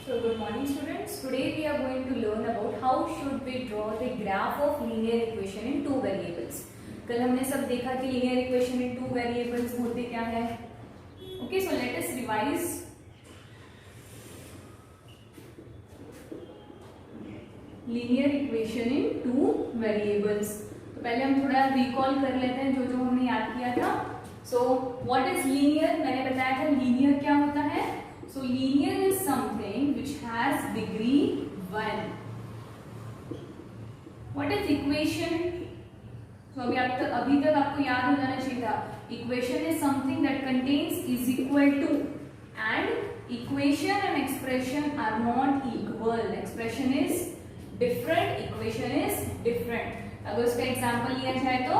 So good morning students. Today we are going to learn about how should we draw the graph of linear equation in two variables. कल हमने सब देखा कि linear equation in two variables होते क्या है. Okay, so let us revise. Linear equation in two variables. तो पहले हम थोड़ा recall कर लेते हैं जो हमने याद किया था. So what is linear? मैंने बताया था linear क्या होता है. So linear is something which has degree 1. What is equation? So अभी तक आपको याद हो जाना चाहिए था. Equation is something that contains is equal to, and equation and expression are not equal. Expression is different, equation is different. अगर उसका example लिया जाए तो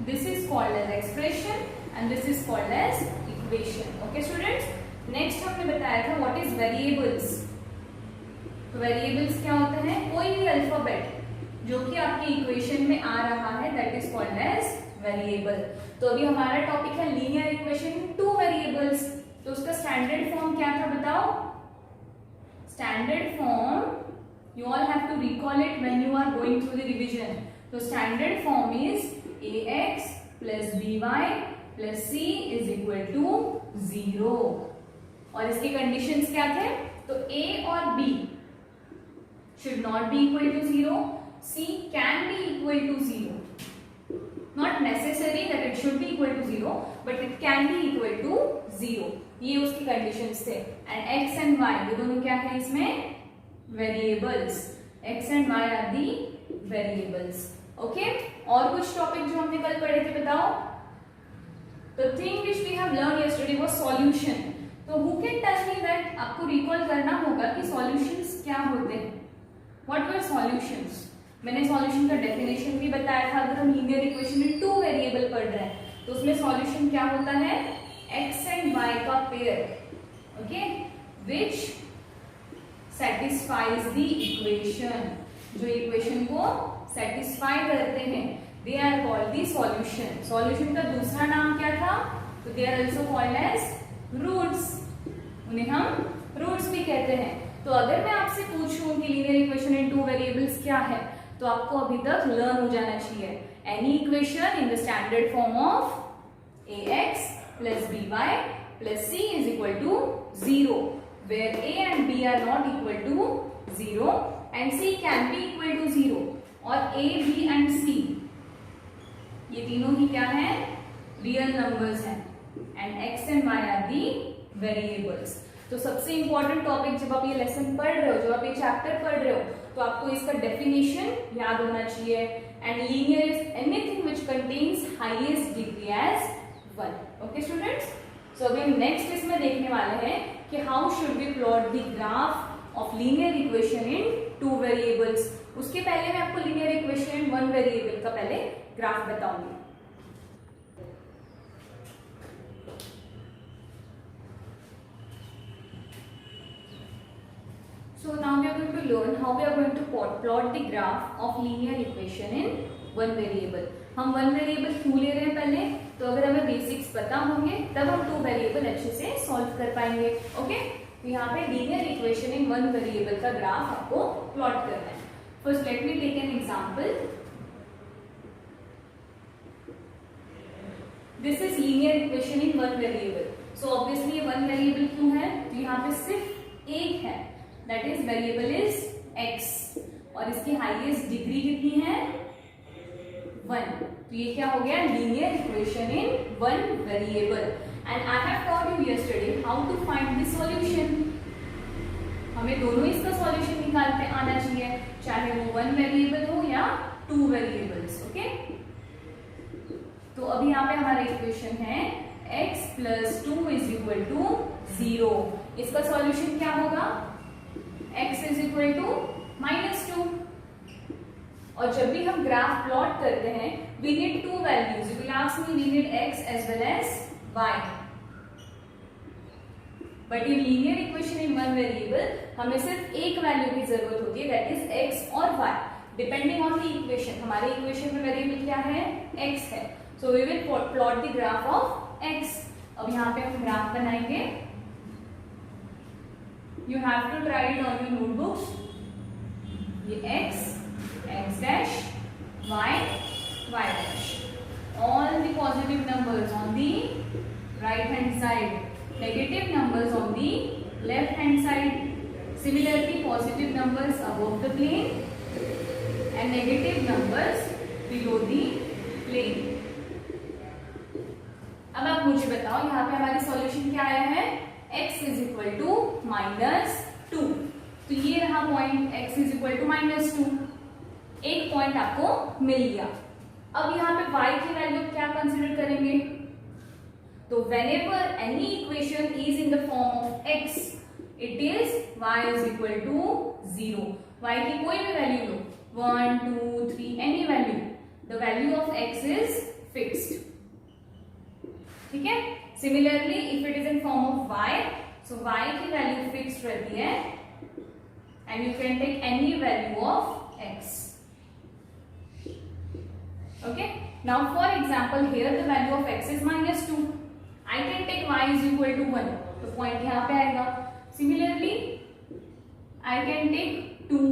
this is called as expression and this is called as equation. Okay students, next हमने बताया था what is variables. तो variables क्या होते हैं? कोई भी अल्फाबेट जो कि आपकी इक्वेशन में आ रहा है that is called as variable. तो अभी हमारा टॉपिक है linear equation in two variables. तो उसका स्टैंडर्ड फॉर्म क्या था बताओ? Standard form you all have to recall it when you are going through the revision. तो standard form is ax plus by plus c is equal to 0. और इसके conditions क्या थे? तो a और b should not be equal to 0. c can be equal to 0. Not necessary that it should be equal to 0, but it can be equal to 0. ये उसकी conditions थे. And x and y ये दोनों क्या है इसमें? Variables. x and y are the variables. Okay, और कुछ टॉपिक जो हमने कल पढ़े थे बताओ. The thing which we have learned yesterday was solution. तो who can tell me that? आपको recall करना होगा कि solutions क्या होते हैं. What were solutions? मैंने solution का definition भी बताया था. अगर हम linear equation में two variable पढ़ रहे हैं तो उसमें solution क्या होता है? x and y का pair, okay, which satisfies the equation. जो equation को satisfy करते हैं they are called the solution. Solution का दूसरा नाम क्या था? तो they are also called as roots. उन्हें हम roots भी कहते हैं. तो अगर मैं आपसे पूछूं कि linear equation in two variables क्या है, तो आपको अभी तक learn हो जाना चाहिए. Any equation in the standard form of ax plus by plus c is equal to 0, where a and b are not equal to 0 and c can be equal to 0. और a, b and c ये तीनों ही क्या है? Real numbers हैं. And x and y are the variables. तो सबसे important topic जब आप ये लेसन पढ़ रहे हो, जब आप ये चैप्टर पढ़ रहे हो, तो आपको इसका डेफिनेशन याद होना चाहिए. And linear is anything which contains highest degree as 1. Okay students, so अभी हम नेक्स्ट इसमें देखने वाले हैं कि how should we plot the graph of linear equation in two variables. उसके पहले मैं आपको linear equation in one variable का पहले ग्राफ बताऊंगी. So now we are going to learn how we are going to plot the graph of linear equation in one variable. हम one variable क्यों ले रहे हैं पहले? तो अगर हमें बेसिक्स पता होंगे तब हम टू वेरिएबल अच्छे से सॉल्व कर पाएंगे. ओके, तो यहाँ पे linear equation in one variable का ग्राफ आपको प्लॉट करना है. First let me take an example. This is linear equation in one variable. So obviously ये one variable क्यों है? तो यहाँ पे सिर्फ एक है, that is variable is x, और इसकी highest degree कितनी है? 1. तो ये क्या हो गया? linear equation in one variable. And I have taught you yesterday how to find the solution. हमें दोनों इसका solution निकालते आना चाहिए, चाहे वो one variable हो या two variables. Okay? तो अभी यहाँ पे हमारा इक्वेशन है x plus 2 is equal to 0. इसका सॉल्यूशन क्या होगा? x is equal to -2. और जब भी हम ग्राफ प्लॉट करते हैं we need two values. You will ask me we need x as well as y. But in linear equation in one variable हमें सिर्फ एक वैल्यू की जरूरत होती है, दैट इज x और y, depending on the equation. हमारे equation में वेरिएबल क्या है? x है. So we will plot the graph of x. अब यहाँ पे हम ग्राफ बनाएंगे. you have to write on your notebooks. ये x, x dash, y, y dash. All the positive numbers on the right hand side, negative numbers on the left hand side. Similarly, positive numbers above the plane and negative numbers below the plane. अब आप मुझे बताओ यहाँ पे हमारी solution क्या आया है, x इज इक्वल टू -2. तो ये रहा point x is equal to -2. एक पॉइंट आपको मिल गया. अब यहाँ पे y की वैल्यू क्या कंसिडर करेंगे, तो whenever any equation is in the form of x, it is y is equal to 0. y की कोई भी value low, 1, 2, 3, any value, the value of x is fixed. ठीक है. Similarly, if it is in form of y, so y की value fixed रहती है and you can take any value of x. Okay. Now, for example, here the value of x is -2. I can take y is equal to 1. तो point यहाँ पे आएगा. Similarly, I can take 2.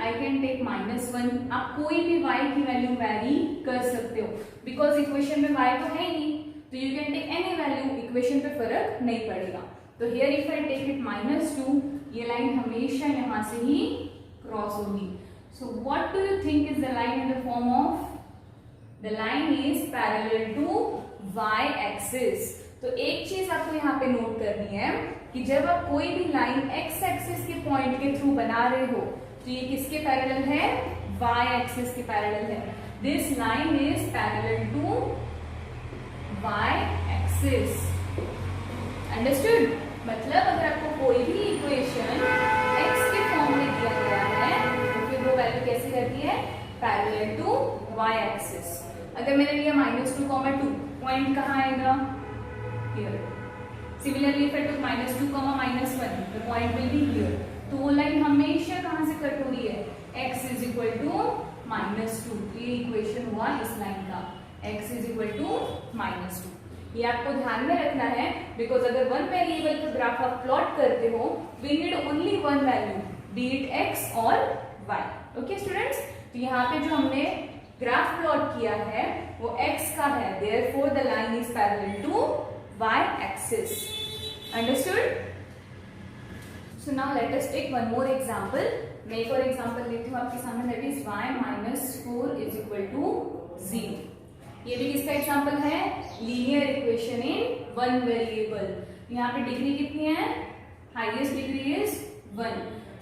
I can take -1. आप कोई भी y की value vary कर सकते हो, बिकॉज इक्वेशन में y तो है ही नहीं, तो you can take any value, equation पे फर्क नहीं पड़ेगा. तो here if I take it -2, ये लाइन हमेशा यहाँ से ही क्रॉस होगी. So what do you think is the line in the form of, the line is parallel to y axis. तो एक चीज आपको यहाँ पे नोट करनी है कि जब आप कोई भी लाइन x एक्सिस के पॉइंट के थ्रू बना रहे हो, तो ये किसके पैरेलल है, y एक्सिस के पैरेलल है. This line is parallel to y axis. Understood. मतलब अगर आपको कोई भी इक्वेशन x के फॉर्म में दिया गया है, तो फिर वो वैल्यू कैसी रहती है, पैरेलल टू y एक्सिस. अगर मैंने लिया -2, पॉइंट कहाँ आएगा, here. Similarly if I took -2, -1, the point will be here. तो वो लाइन हमेशा कहाँ से कट हो रही है, x इज इक्वल टू -2. ये इक्वेशन हुआ इस लाइन का, x इज इक्वल टू -2. ये आपको ध्यान में रखना है, बिकॉज अगर वन वेरिएबल का ग्राफ आप प्लॉट करते हो, we need only one value, be it x और y. Okay students. तो यहाँ पे जो हमने ग्राफ प्लॉट किया है वो x का है, therefore the line is parallel to y axis. Understood. So now let us take one more example. मैं एक और एग्जांपल लेती हूँ आपके सामने, that is y -4 is equal to 0. ये भी किसका एग्जांपल है, linear equation in one variable. यहाँ पे डिग्री कितनी है, highest degree is 1.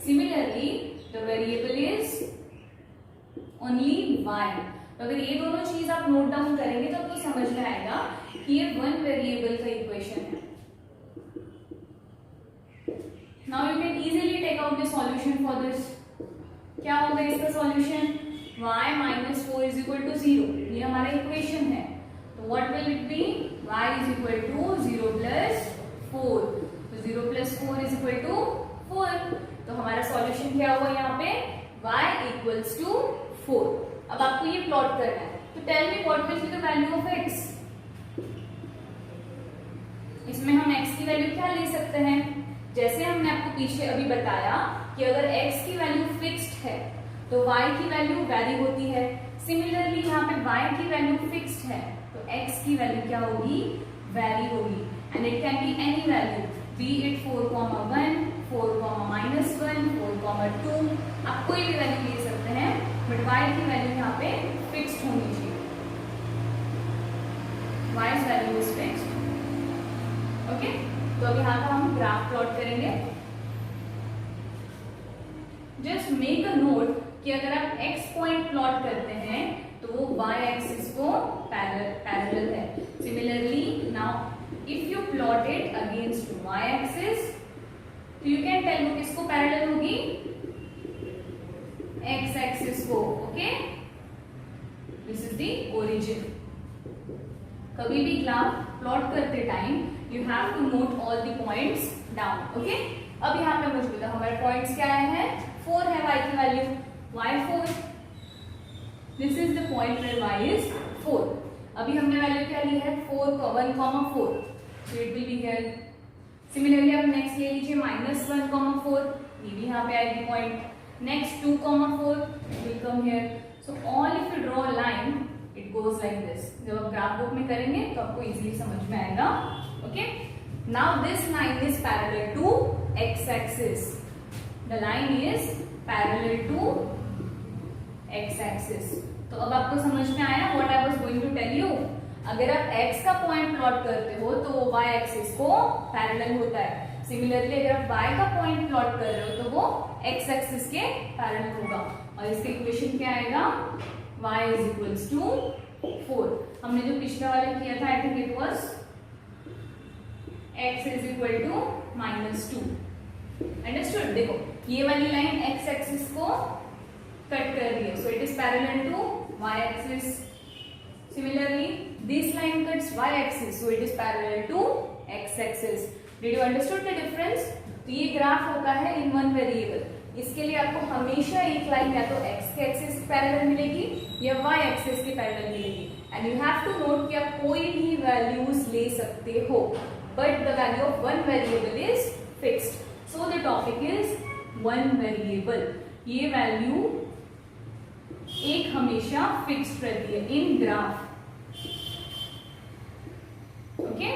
Similarly the variable is only y. तो अगर ये दोनों चीज आप नोट डाउन करेंगे तो आपको समझ में आएगा कि ये वन वेरिएबल का इक्वेशन है. Now you can easily take out the solution for this. क्या होगा इसका solution, y -4 is equal to 0. ये हमारा इक्वेशन है. तो what will it be, y is equal to 0 + 4. तो 0 + 4 इज इक्वल टू 4. तो हमारा सॉल्यूशन क्या हुआ यहाँ पे, y इक्वल्स टू 4. अब आपको ये प्लॉट करना है. तो tell me what will be the value of x. इसमें हम x की वैल्यू क्या ले सकते हैं, जैसे हमने आपको पीछे अभी बताया कि अगर x की वैल्यू फिक्स्ड है तो y की वैल्यू वैरी होती है. सिमिलरली यहाँ पे y की वैल्यू फिक्स्ड है तो x की वैल्यू क्या होगी, वैरी होगी. And it can be any value, be it 4,1, 4,-1, 4,2. आप कोई भी वैल्यू ले सकते हैं, बट y की वैल्यू यहाँ पे फिक्स्ड होनी चाहिए. y's value is fixed. Okay. तो अब यहाँ का हम ग्राफ प्लॉट करेंगे. जस्ट मेक अ नोट कि अगर आप x पॉइंट प्लॉट करते हैं तो वो y एक्सिस को पैरेलल है. Similarly now if you plot it against y axis, तो यू कैन टेल वो किसको पैरेलल होगी, x एक्सिस को. Okay. This is the origin. कभी भी ग्राफ प्लॉट करते time you have to note all the points down. Okay. अब यहाँ पे मुझे बताओ हमारे पॉइंट्स क्या आए हैं, 4 है y की value, y 4. This is the point where y is 4. अभी हमने वैल्यू क्या ली है, 4, 1, 4. So it will be here. Similarly आप नेक्स्ट ले लीजिए -1,4, ये भी यहाँ पे आएगी point. Next 2,4 will come here. So all if you draw line it goes like this. जब आप ग्राफ बुक में करेंगे तो आपको इजीली समझ में आएगा. Okay, now this line is parallel to x axis. The line is parallel to x axis. तो अब आपको समझ में आया what I was going to tell you. अगर आप x का पॉइंट प्लॉट करते हो तो वो y एक्सिस को पैरेलल होता है. सिमिलरली अगर आप y का पॉइंट प्लॉट कर रहे हो तो वो x एक्सिस के पैरेलल होगा. और इसका इक्वेशन क्या आएगा? y is equals to 4. हमने जो पिछले वाले किया था I think it was x is equal to -2. Understood? देखो ये वाली लाइन x एक्सिस को कट कर रही है, so it is parallel to y axis. Similarly, this line cuts y axis, so it is parallel to x axis. Did you understood the difference? तो ये graph होता है इन वन वेरिएबल. इसके लिए आपको हमेशा एक लाइन या तो x के एक्सिस की पैरेलल मिलेगी या y एक्सिस की पैरेलल मिलेगी. And you have to note कि आप कोई भी वैल्यूज ले सकते हो, but the value of one variable is fixed. So the topic is one variable. ये वैल्यू एक हमेशा फिक्स्ड रहती है इन ग्राफ. ओके,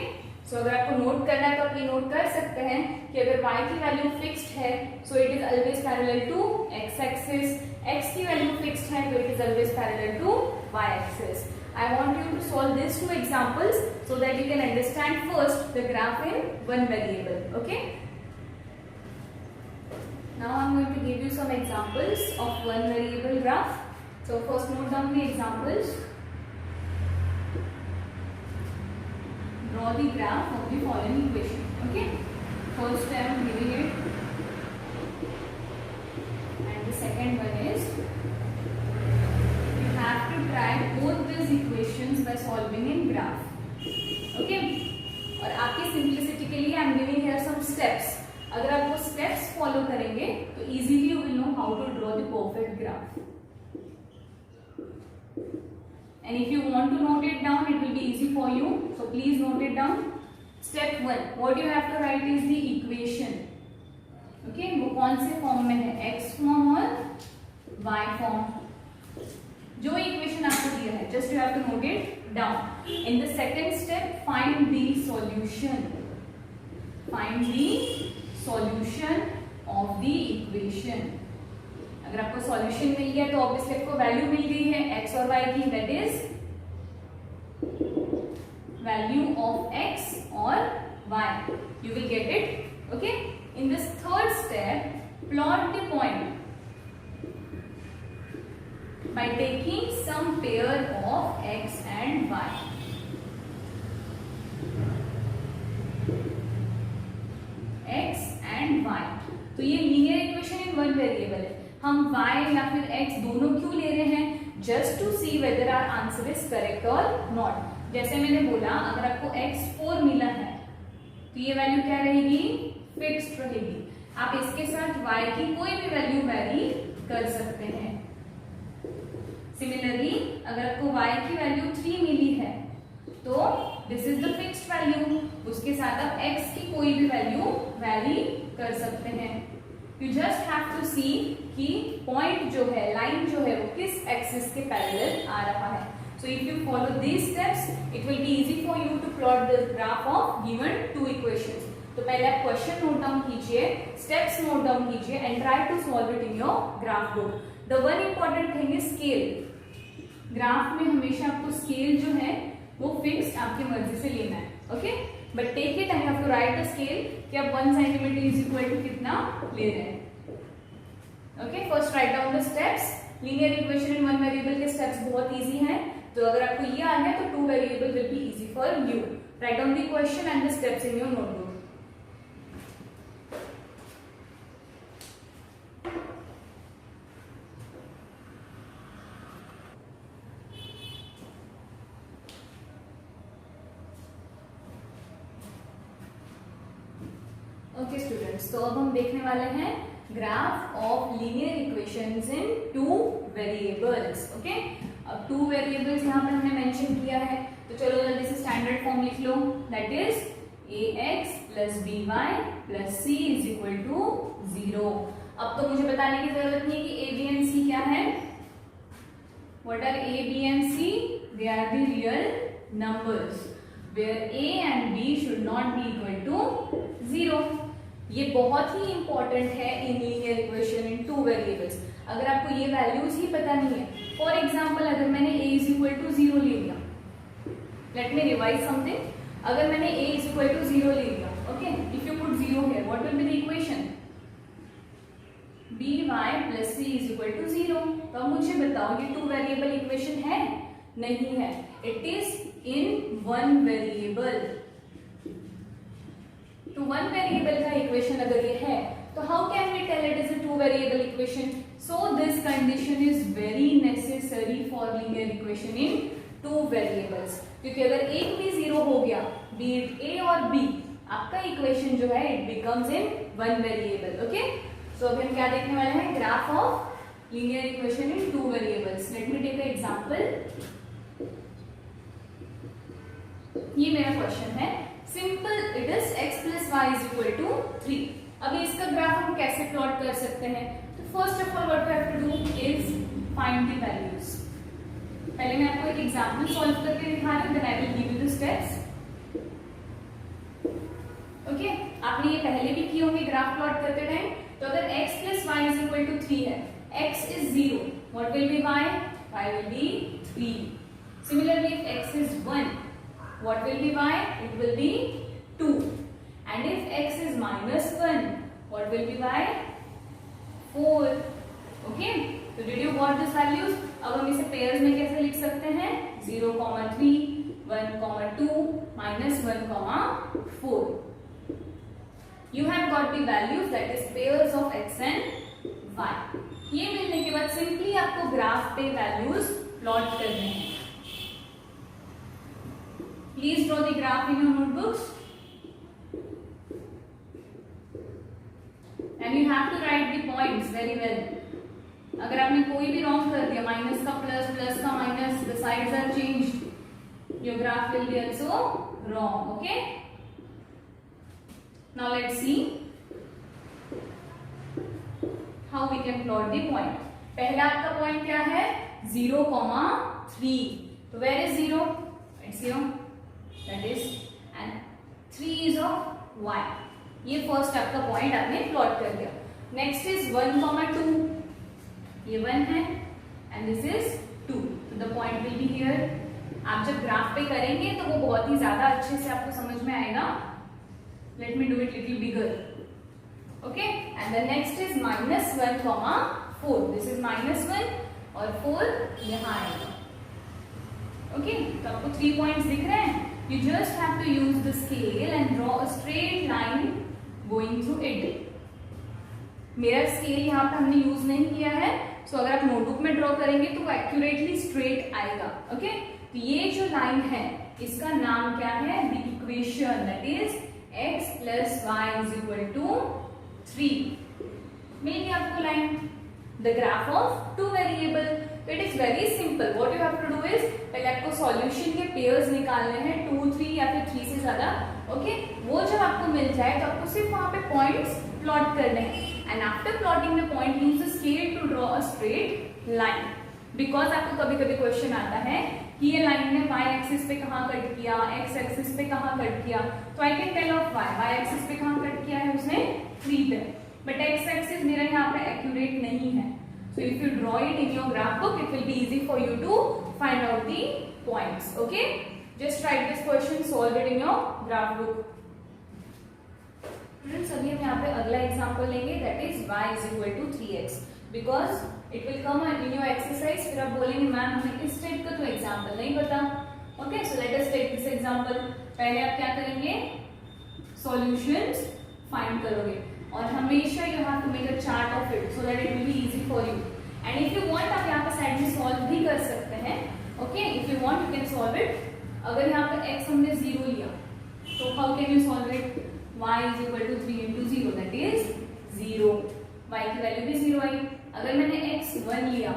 सो अगर आपको नोट करना है तो आप ये नोट कर सकते हैं कि अगर y की वैल्यू फिक्स्ड है so it is always parallel to x axis. x की वैल्यू फिक्स्ड है तो it is always parallel to y axis. I want you to solve these two examples so that you can understand first the graph in one variable. Okay. Now I am going to give you some examples of one variable graph. So first note down the examples. Draw the graph of the following equation. Okay. First I am giving it, and the second one is you have to try both these equations by solving in graph. Okay. और आपकी simplicity के लिए I am giving here some steps. अगर आप वो steps follow करेंगे तो easily you will know how to draw the perfect graph. And if you want to note it down, it will be easy for you. So please note it down. Step 1. What you have to write is the equation. Okay, वो कौन से form में है? x form और y form. जो equation आपको दिया है, just you have to note it down. In the second step, find the solution. Find the solution of the equation. अगर आपको सॉल्यूशन मिल गया तो ऑब्वियसली आपको वैल्यू मिल गई है x और y की, that is value of x और y. You will get it. Okay, in this third step plot the point by taking some pair of x and y. x and y. तो ये linear equation in one variable है. हम y या फिर x दोनों क्यों ले रहे हैं? Just to see whether our answer is correct और नॉट. जैसे मैंने बोला अगर आपको x 4 मिला है तो ये वैल्यू क्या रहेगी? फिक्स्ड रहेगी. आप इसके साथ y की कोई भी वैल्यू वेरी कर सकते हैं. सिमिलरली अगर आपको y की वैल्यू 3 मिली है तो this is the fixed value. उसके साथ आप x की कोई भी वैल्यू वेरी कर सकते हैं. यू जस्ट हैव टू सी कि पॉइंट जो है, लाइन जो है, वो किस एक्सिस के पैरेलल आ रहा है. So if you follow these steps it will be easy for you to plot the graph of given two equations. तो पहले आप क्वेश्चन नोट डाउन कीजिए, स्टेप्स नोट डाउन कीजिए and try to solve it in your graph book. The one important thing is scale. Graph में हमेशा आपको scale जो है वो फिक्स्ड आपकी मर्जी से लेना है. Okay, but take it, I have to write the scale कि आप 1 सेंटीमीटर इज इक्वल टू कितना ले रहे हैं. Okay, first write down the steps. Linear equation in one variable के स्टेप्स बहुत इजी हैं. तो अगर आपको ये आ गया तो 2 variable will be easy for you. Write down the question and the steps in your notebook. Okay students, तो अब हम देखने वाले हैं graph of linear equations in 2 variables. Okay, अब 2 वेरिएबल्स यहाँ पर हमने मेंशन किया है तो चलो जल्दी से स्टैंडर्ड फॉर्म लिख लो. That is ax plus B Y plus C is equal to 0। अब तो मुझे बताने की जरूरत नहीं कि ए बी एंड सी क्या है। What are A B and C? They are the real numbers where A and B should not be equal to 0। ये बहुत ही इंपॉर्टेंट है in linear equation in two variables. अगर आपको ये वैल्यूज ही पता नहीं है, फॉर एग्जाम्पल अगर मैंने a इज इक्वल टू 0 ले लिया, लेट मी रिवाइज समथिंग। अगर मैंने a इज इक्वल टू 0 ले लिया, okay, if you put 0 here, what will be the equation? by plus c is equal to 0। तो अब मुझे बताओ ये टू वेरिएबल इक्वेशन है? नहीं है, it is in one variable. तो वन वेरिएबल का इक्वेशन अगर ये है, तो how can we tell it is a two variable equation? So this condition is very necessary for linear equation in two variables, क्योंकि अगर एक भी 0 हो गया, बी इट ए और बी, आपका इक्वेशन जो है it becomes in one variable. Okay, so अभी हम क्या देखने वाले हैं? Graph of linear equation in two variables. Let me take a example. ये मेरा क्वेश्चन है, simple, it is x plus Y is equal to 3। अभी इसका ग्राफ हम कैसे प्लॉट कर सकते हैं? तो first of all what we have to do is find the values. पहले मैं आपको एक एग्जांपल सॉल्व करके दिखा रही हूं, then I will give you the steps. Okay, आपने ये पहले भी किए होंगे ग्राफ प्लॉट करते टाइम। तो अगर x plus Y is equal to 3 है, x is 0, what will be y? y will be 3। Similarly, if x is 1, what will be y? It will be 2. And if x is minus 1, what will be y? 4. Okay? So did you got these values? अब हम इसे pairs में कैसे लिख सकते हैं? 0, 3, 1, 2, minus 1, 4. You have got the values, that is pairs of x and y. ये मिलने के बाद सिंपली आपको ग्राफ पे वैल्यूज प्लॉट करने हैं। Please draw the graph in your notebooks, and you have to write the points very well. अगर आपने कोई भी रॉन्ग कर दिया, माइनस का प्लस, प्लस का minus, the sides are changed, your graph will be also wrong. Okay? Now let's see how we can plot the point. पहला आपका पॉइंट क्या है? 0, 3. तो where is 0? It's here. That is, and 3 is of y. ये first आपका point आपने plot कर दिया। नेक्स्ट इज 1, 2, ये 1 है एंड दिस इज 2, तो the point will be here. आप जब ग्राफ पे करेंगे तो वो बहुत ही ज्यादा अच्छे से आपको समझ में आएगा। Let me do it little bigger. Okay, and the next is -1, 4, this is -1 और 4 यहाँ आएगा। ओके, तो आपको 3 पॉइंट्स दिख रहे हैं। You just have to use the scale and draw a straight line going through it. मेरा स्केल यहाँ पे हमने यूज नहीं किया है, सो अगर आप नोटबुक में ड्रॉ करेंगे तो वो एक्यूरेटली स्ट्रेट आएगा। ओके, तो ये जो लाइन है इसका नाम क्या है? The equation, that is x plus Y is equal to 3। मिल गई आपको line, the graph of two variable. It is very simple. What you have to do is, पहले आपको सॉल्यूशन के पेयर्स निकालने हैं, 2, 3 या फिर 3 से ज्यादा। ओके, वो जब आपको मिल जाए तो आपको सिर्फ वहां पे पॉइंट्स प्लॉट करने हैं, and after plotting the point use the scale to draw a straight line. Because आपको कभी कभी क्वेश्चन आता है कि ये लाइन ने y एक्सिस पे कहाँ कट किया, x एक्सिस पे कहाँ कट किया, तो I can tell of y axis पे कहाँ कट किया है उसने? 3 पे, बट x एक्सिस मेरा यहाँ पे एक्यूरेट नहीं है। So if you draw it in your graph book, it will be easy for you to find out the points. Okay? Just write this question, solve it in your graph book. Students, अभी हम यहाँ पे अगला example लेंगे, that is y is equal to 3x. Because it will come in your exercise. फिर आप बोलेंगे ma'am हमें इस टाइप का तो एग्जाम्पल नहीं पता। Okay, so let us take this example. पहले आप क्या करेंगे? Solutions find करोगे, और हमेशा you have to make a chart of it so that it will be easy for you. And if you want, आप यहाँ पे साइड में सॉल्व भी कर सकते हैं। Okay, if you want you can solve it. अगर यहाँ पे x हमने 0 लिया, तो how can you solve it? y is equal to 3 into 0, that is 0. y की वैल्यू भी 0 आई। अगर मैंने x 1 लिया,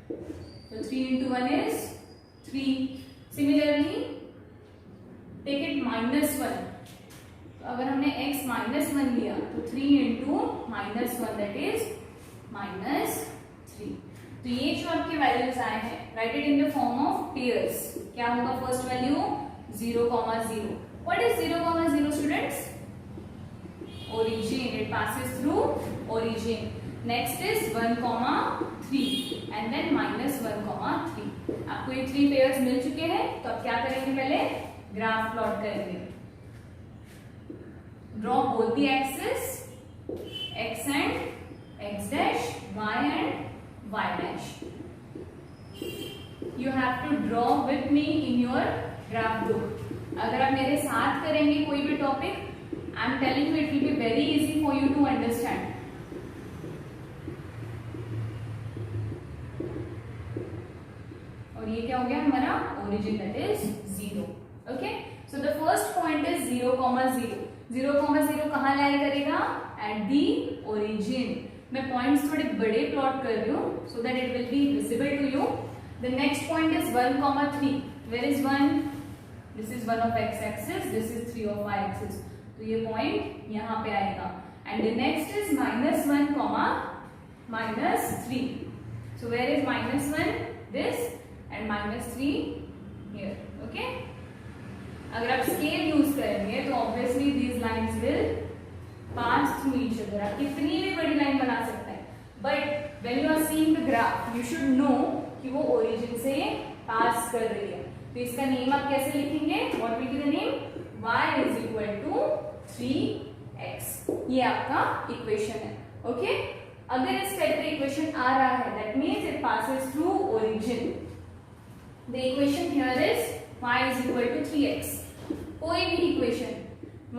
तो 3 into 1 is 3. Similarly, take it -1. अगर हम 3 into -1 दैट इज -3. तो ये जो आपके वैल्यूज आए हैं, right it in the form of pairs. क्या होगा first value 0,0. What is 0,0 students? origin. It passes through origin. Next is 1,3 and then -1,3. आपको ये 3 पेयर्स मिल चुके हैं. तो अब क्या करेंगे? पहले ग्राफ प्लॉट करेंगे. Draw both the axis, x and x dash, y and y dash. You have to draw with me in your graph book. अगर आप मेरे साथ करेंगे कोई भी topic, I am telling you it will be very easy for you to understand. और ये क्या हो गया हमारा origin, that is 0. Okay, so the first point is 0,0. 0,0 कहाँ लाई करेगा? At the origin. मैं पॉइंट्स थोड़े बड़े प्लॉट कर रही हूँ so that it will be visible to you. The next point is 1,3. Where is 1? This is 1 of x axis, this is 3 of y axis. तो ये पॉइंट यहाँ पे आएगा. And the next is -1, -3. So where is -1? This and -3 here. Okay, अगर आप scale use करेंगे तो obviously these lines will pass through each other. आप कितनी भी बड़ी लाइन बना सकते हैं, but when you are seeing the graph you should know कि वो ओरिजिन से पास कर रही है. तो इसका नेम आप कैसे लिखेंगे? What will be the name? y is equal to 3x. ये आपका इक्वेशन है. ओके, अगर इस टाइप का इक्वेशन आ रहा है that means it passes through origin. The equation here is y is equal to 3x. कोई भी इक्वेशन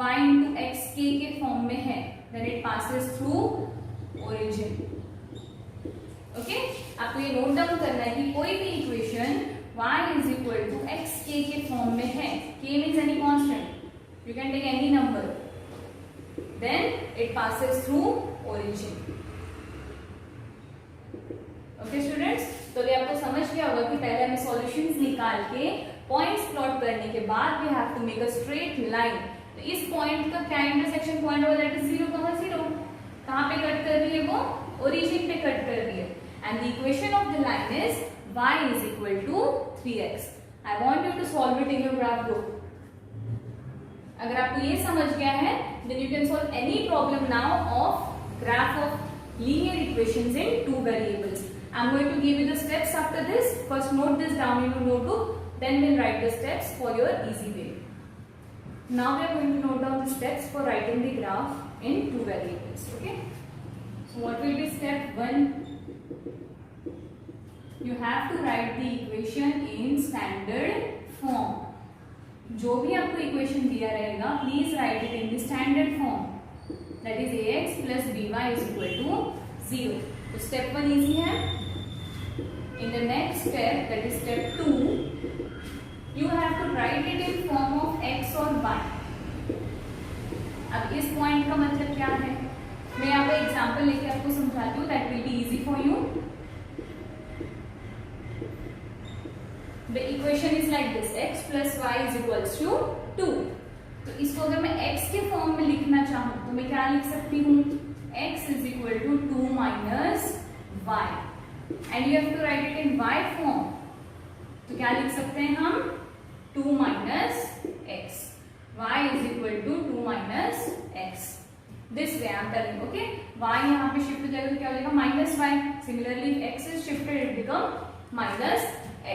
y into xk के फॉर्म में है then it passes through origin. Okay, आपको ये नोट डाउन करना है कि कोई भी equation y is equal to xk के फॉर्म में है. k means any constant. You can take any number. Then it passes through origin. Okay students, तो ये आपको समझ गया होगा कि पहले हमें सॉल्यूशंस निकाल के पॉइंट्स प्लॉट करने के बाद we have to make a straight line. तो इस पॉइंट का क्या इंटरसेक्शन पॉइंट होगा? That is 0,0. कहाँ पे कट कर रही है वो? ओरिजिन पे कट कर रही है. And the equation of the line is y is equal to 3x. I want you to solve it in your graph book. अगर आपको ये समझ गया है then you can solve any problem now of graph of linear equations in 2 variables. I'm going to give you the steps after this. First note this down in your notebook, then we'll write the steps for your easy way. Now we are going to note down the steps for writing the graph in 2 variables. Okay, so what will be step 1? You have to write the equation in standard form. जो भी आपको equation दिया रहेगा please right it in the standard form. That is ax plus by is equal to 0. तो step 1 easy है. In the next step that is step 2 you have to write it in form of x और y. अब इस point का मतलब क्या है? मैं यहाँ पे एग्जाम्पल लेके आपको समझाती हूँ. That will be easy for you. The equation is like this: x plus y is equals to 2. तो इसको अगर मैं x के फॉर्म में लिखना चाहूँ तो मैं क्या लिख सकती हूँ? x is equal to 2 minus y. And you have to write it in y form. तो क्या लिख सकते हैं हम? 2 minus x. y is equal to 2 minus x. This way I am telling. Okay? y यहाँ पे शिफ्ट हो जाएगा तो क्या हो जाएगा? minus y. Similarly, if x is shifted, it become minus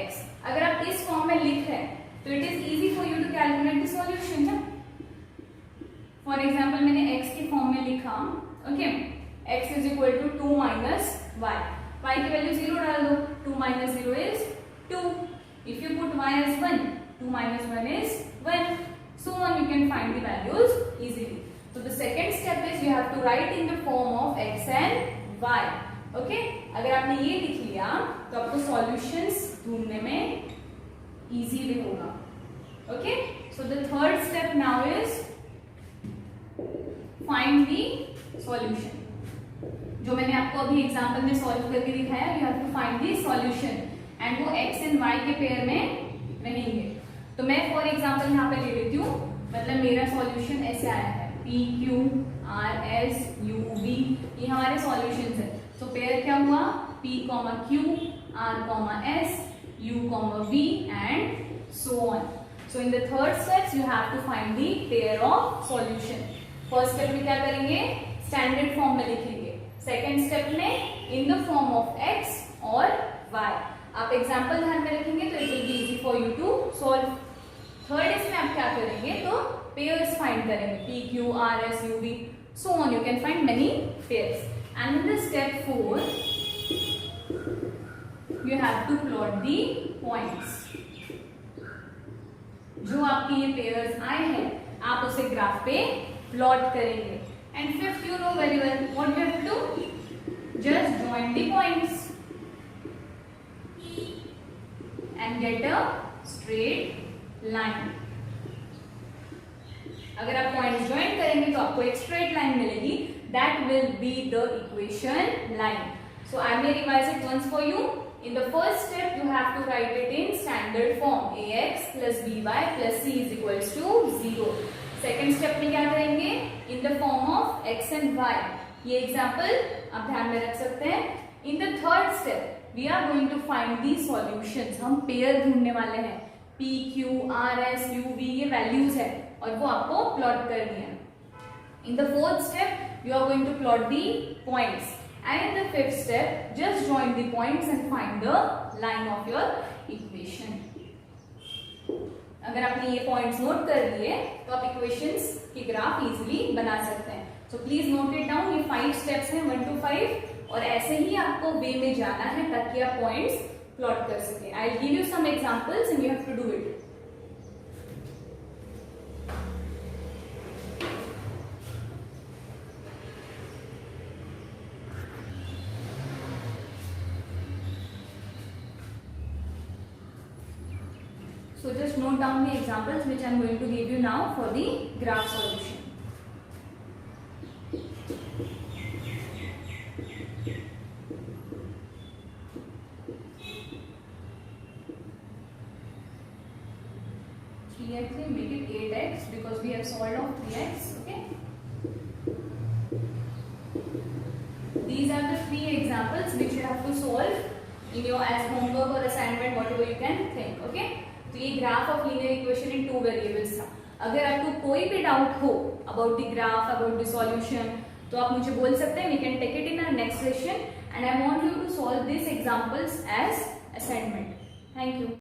x. अगर आप इस फॉर्म में लिख रहे हैं तो it is easy for you to calculate the solution. For example मैंने x के फॉर्म में लिखा. Okay, x is equal to 2 minus y. y की वैल्यू 0 डाल दो. 2 minus 0 is 2. If you put y as 1, 2 minus 1 is 1. So on you can find the values easily. So the second step is you have to write in the form of x and y. Okay, अगर आपने ये लिख लिया तो आपको solutions ढूंढने में easy भी होगा. Okay, so the third step now is find the solution. जो मैंने आपको अभी एग्जांपल में सॉल्व करके दिखाया, you have to find the solution and वो x एंड y के पेयर में रहेंगे. तो मैं फॉर एग्जांपल यहाँ पे ले लेती हूँ. मतलब मेरा सॉल्यूशन ऐसे आया है: p q R S U V, ये हमारे सॉल्यूशंस है. तो पेयर क्या हुआ, P, Q, R, S, U, V and so on. So in the third steps you have to find the pair of solution. First step में क्या करेंगे, standard form में लिखेंगे. सेकेंड स्टेप में in the form of x और y. आप example ध्यान में रखेंगे तो it will be easy for you to solve. Third इसमें आप क्या करेंगे, तो पेयर्स फाइंड करेंगे, P, Q, R, S, U, V, so on. You can find many pairs. And in the step 4, you have to plot the points. जो आपके ये pairs आए हैं, आप उसे ग्राफ पे प्लॉट करेंगे. And fifth, you know very well what you have to do, just join the points and get a straight line. अगर आप पॉइंट्स ज्वाइन करेंगे तो आपको एक स्ट्रेट लाइन मिलेगी. That will be the equation line. So I may revise it once for you. In the first step, you have to write it in standard form. ax plus by plus c is equals to 0. Second step में क्या करेंगे, in the form of x and y. ये example आप ध्यान में रख सकते हैं. In the third step, we are going to find the solutions. हम पेयर ढूंढने वाले हैं. p, q, r, s, u, v ये वैल्यूज है और वो आपको प्लॉट करनी है. In the fourth step, you are going to plot the points. And in the fifth step, just join the points and find the line of your equation. अगर आपने ये points note कर लिए तो आप equations की ग्राफ easily बना सकते हैं. So please note it down. ये 5 steps हैं 1 to 5 और ऐसे ही आपको वे में जाना है ताकि आप points plot कर सके. I'll give you some examples and you have to do it. So just note down the examples which I am going to give you now for the graph solution. Make it 8x because we have solved of 3x. Okay. These are the 3 examples which you have to solve in your as homework or assignment, whatever you can think. Okay. तो ये graph of linear equation in 2 variables था. अगर आपको कोई भी doubt हो about the graph, about the solution, तो आप मुझे बोल सकते हैं. We can take it in our next session and I want you to solve this examples as assignment. Thank you.